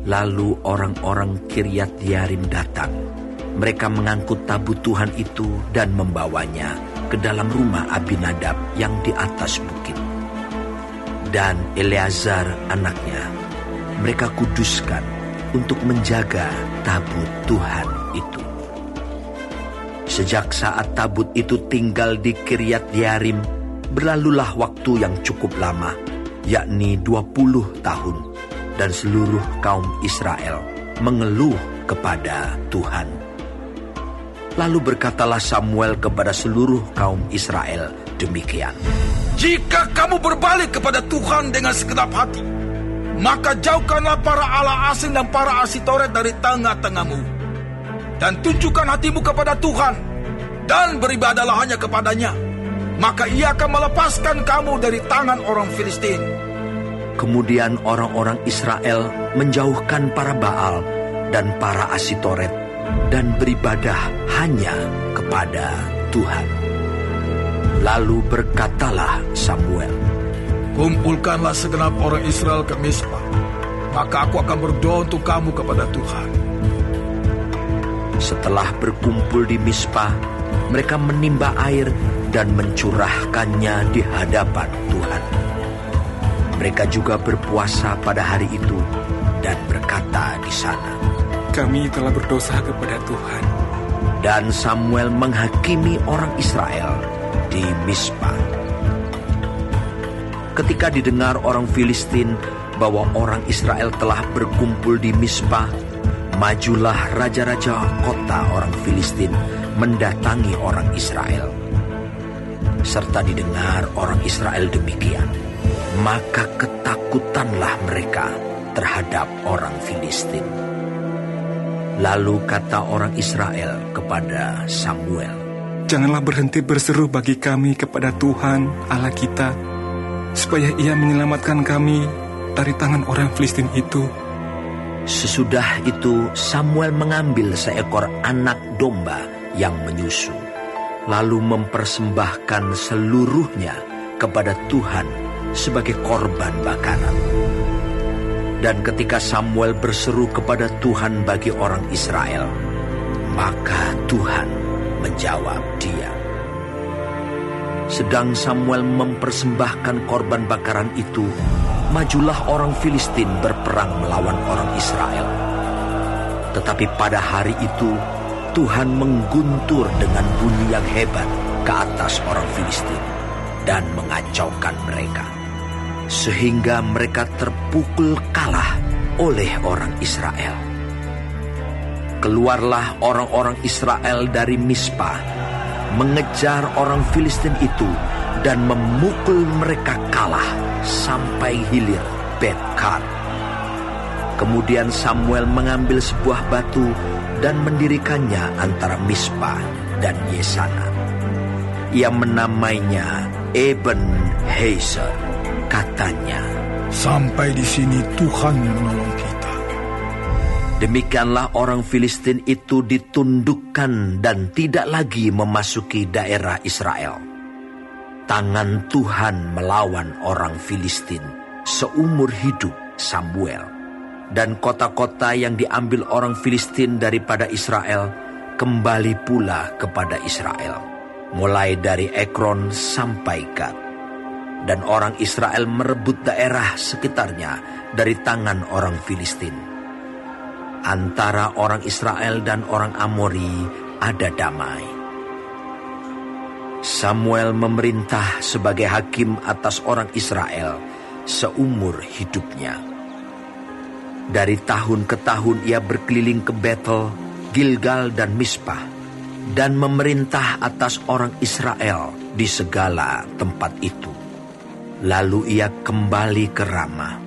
Lalu orang-orang Kiryat Yearim datang. Mereka mengangkut tabut Tuhan itu dan membawanya ke dalam rumah Abinadab yang di atas bukit. Dan Eleazar anaknya mereka kuduskan untuk menjaga tabut Tuhan itu. Sejak saat tabut itu tinggal di Kiryat Yearim, berlalulah waktu yang cukup lama, yakni 20 tahun, dan seluruh kaum Israel mengeluh kepada Tuhan. Lalu berkatalah Samuel kepada seluruh kaum Israel demikian. Jika kamu berbalik kepada Tuhan dengan segenap hati, maka jauhkanlah para allah asing dan para Asitoret dari tengah-tengahmu. Dan tunjukkan hatimu kepada Tuhan, dan beribadahlah hanya kepadanya. Maka ia akan melepaskan kamu dari tangan orang Filistin. Kemudian orang-orang Israel menjauhkan para Baal dan para Asitoret, dan beribadah hanya kepada Tuhan. Lalu berkatalah Samuel, kumpulkanlah segenap orang Israel ke Mispa, maka aku akan berdoa untuk kamu kepada Tuhan. Setelah berkumpul di Mispa, mereka menimba air dan mencurahkannya di hadapan Tuhan. Mereka juga berpuasa pada hari itu dan berkata di sana, kami telah berdosa kepada Tuhan. Dan Samuel menghakimi orang Israel di Mispa. Ketika didengar orang Filistin bahwa orang Israel telah berkumpul di Mispa, majulah raja-raja kota orang Filistin mendatangi orang Israel. Serta didengar orang Israel demikian, maka ketakutanlah mereka terhadap orang Filistin. Lalu kata orang Israel kepada Samuel, janganlah berhenti berseru bagi kami kepada Tuhan Allah kita, supaya ia menyelamatkan kami dari tangan orang Filistin itu. Sesudah itu Samuel mengambil seekor anak domba yang menyusu, lalu mempersembahkan seluruhnya kepada Tuhan sebagai korban bakaran. Dan ketika Samuel berseru kepada Tuhan bagi orang Israel, maka Tuhan menjawab dia. Sedang Samuel mempersembahkan korban bakaran itu, majulah orang Filistin berperang melawan orang Israel. Tetapi pada hari itu, Tuhan mengguntur dengan bunyi yang hebat ke atas orang Filistin dan mengacaukan mereka, sehingga mereka terpukul kalah oleh orang Israel. Keluarlah orang-orang Israel dari Mispa, mengejar orang Filistin itu dan memukul mereka kalah sampai hilir Bet-Kar. Kemudian Samuel mengambil sebuah batu dan mendirikannya antara Mispa dan Yesana. Ia menamainya Eben-Hezer. Katanya, sampai di sini Tuhan menolong kita. Demikianlah orang Filistin itu ditundukkan dan tidak lagi memasuki daerah Israel. Tangan Tuhan melawan orang Filistin seumur hidup Samuel. Dan kota-kota yang diambil orang Filistin daripada Israel kembali pula kepada Israel, mulai dari Ekron sampai Gat. Dan orang Israel merebut daerah sekitarnya dari tangan orang Filistin. Antara orang Israel dan orang Amori ada damai. Samuel memerintah sebagai hakim atas orang Israel seumur hidupnya. Dari tahun ke tahun ia berkeliling ke Betel, Gilgal dan Mispah, dan memerintah atas orang Israel di segala tempat itu. Lalu ia kembali ke Rama,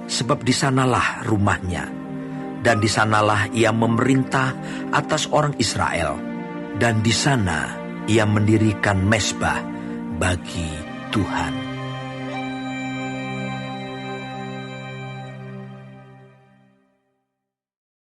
sebab di sanalah rumahnya, dan di sanalah ia memerintah atas orang Israel, dan di sana ia mendirikan mezbah bagi Tuhan.